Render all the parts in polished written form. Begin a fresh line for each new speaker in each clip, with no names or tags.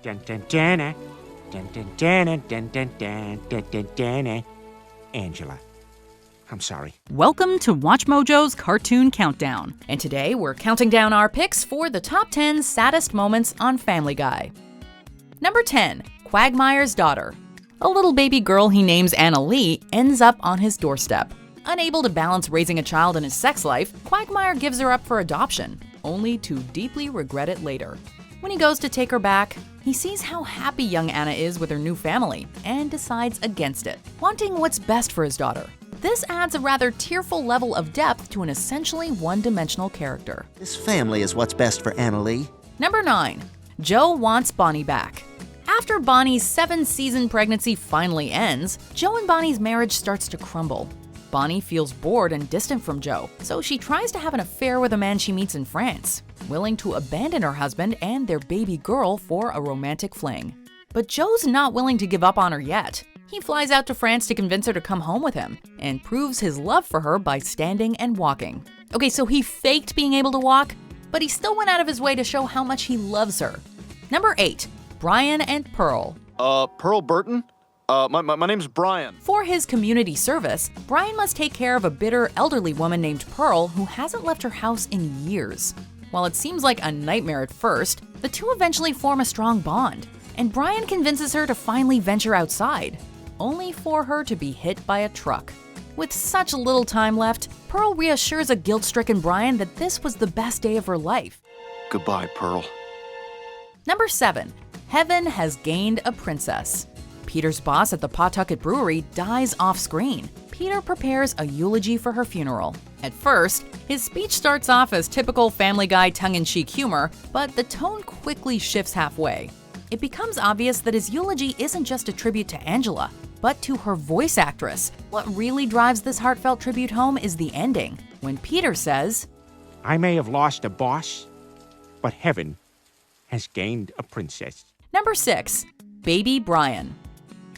Dun dun dun dun dun dun dun dun dun dun dun dun. Angela. I'm sorry.
Welcome to WatchMojo's Cartoon Countdown. And today we're counting down our picks for the top 10 saddest moments on Family Guy. Number 10, Quagmire's Daughter. A little baby girl he names Anna Lee ends up on his doorstep. Unable to balance raising a child and his sex life, Quagmire gives her up for adoption, only to deeply regret it later. When he goes to take her back, he sees how happy young Anna is with her new family and decides against it, wanting what's best for his daughter. This adds a rather tearful level of depth to an essentially one-dimensional character.
This family is what's best for Anna Lee.
Number 9. Joe wants Bonnie back. After Bonnie's 7-season pregnancy finally ends, Joe and Bonnie's marriage starts to crumble. Bonnie feels bored and distant from Joe, so she tries to have an affair with a man she meets in France, willing to abandon her husband and their baby girl for a romantic fling. But Joe's not willing to give up on her yet. He flies out to France to convince her to come home with him, and proves his love for her by standing and walking. Okay, so he faked being able to walk, but he still went out of his way to show how much he loves her. Number 8, Brian and Pearl.
Pearl Burton? My name's Brian.
For his community service, Brian must take care of a bitter, elderly woman named Pearl who hasn't left her house in years. While it seems like a nightmare at first, the two eventually form a strong bond, and Brian convinces her to finally venture outside, only for her to be hit by a truck. With such little time left, Pearl reassures a guilt-stricken Brian that this was the best day of her life.
Goodbye, Pearl.
Number 7, Heaven has gained a princess. Peter's boss at the Pawtucket Brewery dies off-screen. Peter prepares a eulogy for her funeral. At first, his speech starts off as typical Family Guy tongue-in-cheek humor, but the tone quickly shifts halfway. It becomes obvious that his eulogy isn't just a tribute to Angela, but to her voice actress. What really drives this heartfelt tribute home is the ending, when Peter says,
I may have lost a boss, but heaven has gained a princess.
Number 6, Baby Brian.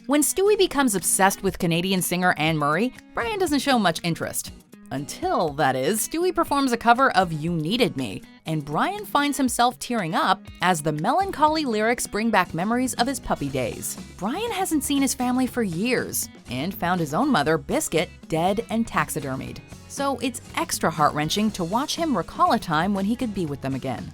When Stewie becomes obsessed with Canadian singer Anne Murray, Brian doesn't show much interest. Until, that is, Stewie performs a cover of You Needed Me, and Brian finds himself tearing up as the melancholy lyrics bring back memories of his puppy days. Brian hasn't seen his family for years, and found his own mother, Biscuit, dead and taxidermied. So it's extra heart-wrenching to watch him recall a time when he could be with them again.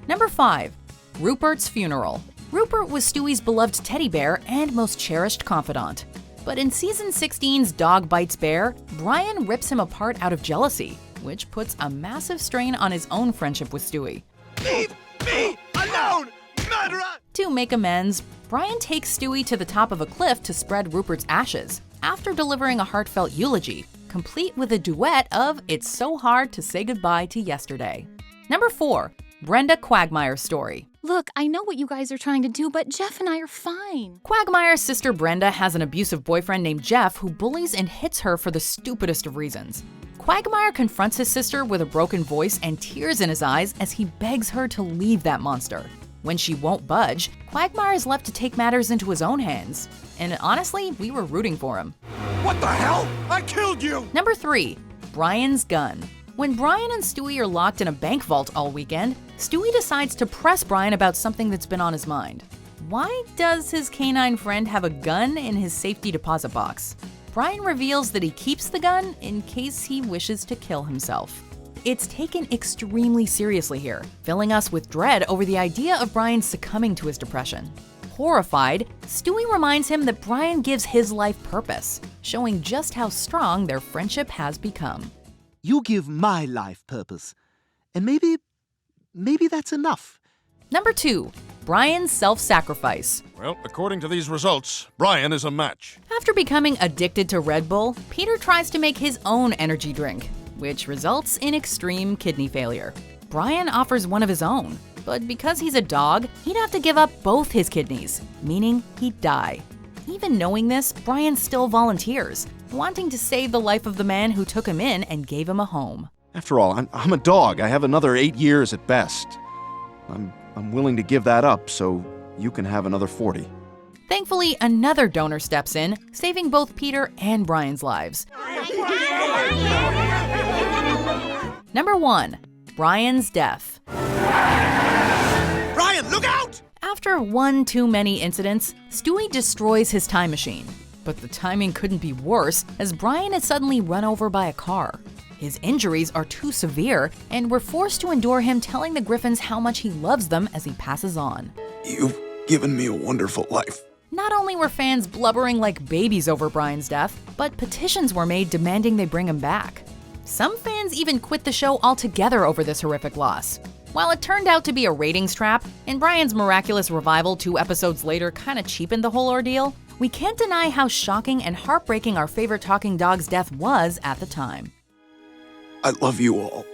Number 5, Ruperts Funeral. Rupert was Stewie's beloved teddy bear and most cherished confidant. But in season 16's Dog Bites Bear, Brian rips him apart out of jealousy, which puts a massive strain on his own friendship with Stewie.
Leave me alone, murderer!
To make amends, Brian takes Stewie to the top of a cliff to spread Rupert's ashes, after delivering a heartfelt eulogy, complete with a duet of It's So Hard to Say Goodbye to Yesterday. Number 4, Brenda Quagmire's story.
Look, I know what you guys are trying to do, but Jeff and I are fine.
Quagmire's sister Brenda has an abusive boyfriend named Jeff who bullies and hits her for the stupidest of reasons. Quagmire confronts his sister with a broken voice and tears in his eyes as he begs her to leave that monster. When she won't budge, Quagmire is left to take matters into his own hands. And honestly, we were rooting for him.
What the hell? I killed you!
Number 3, Brian's gun. When Brian and Stewie are locked in a bank vault all weekend, Stewie decides to press Brian about something that's been on his mind. Why does his canine friend have a gun in his safety deposit box? Brian reveals that he keeps the gun in case he wishes to kill himself. It's taken extremely seriously here, filling us with dread over the idea of Brian succumbing to his depression. Horrified, Stewie reminds him that Brian gives his life purpose, showing just how strong their friendship has become.
You give my life purpose. And maybe that's enough.
Number 2, Brian's self-sacrifice.
Well, according to these results, Brian is a match.
After becoming addicted to Red Bull, Peter tries to make his own energy drink, which results in extreme kidney failure. Brian offers one of his own, but because he's a dog, he'd have to give up both his kidneys, meaning he'd die. Even knowing this, Brian still volunteers, wanting to save the life of the man who took him in and gave him a home.
After all, I'm a dog. I have another 8 years at best. I'm willing to give that up so you can have another 40.
Thankfully, another donor steps in, saving both Peter and Brian's lives. Number 1, Brian's death.
Brian, look out!
After one too many incidents, Stewie destroys his time machine. But the timing couldn't be worse, as Brian is suddenly run over by a car. His injuries are too severe, and we're forced to endure him telling the Griffins how much he loves them as he passes on.
You've given me a wonderful life.
Not only were fans blubbering like babies over Brian's death, but petitions were made demanding they bring him back. Some fans even quit the show altogether over this horrific loss. While it turned out to be a ratings trap, and Brian's miraculous revival 2 episodes later kinda cheapened the whole ordeal, we can't deny how shocking and heartbreaking our favorite talking dog's death was at the time.
I love you all.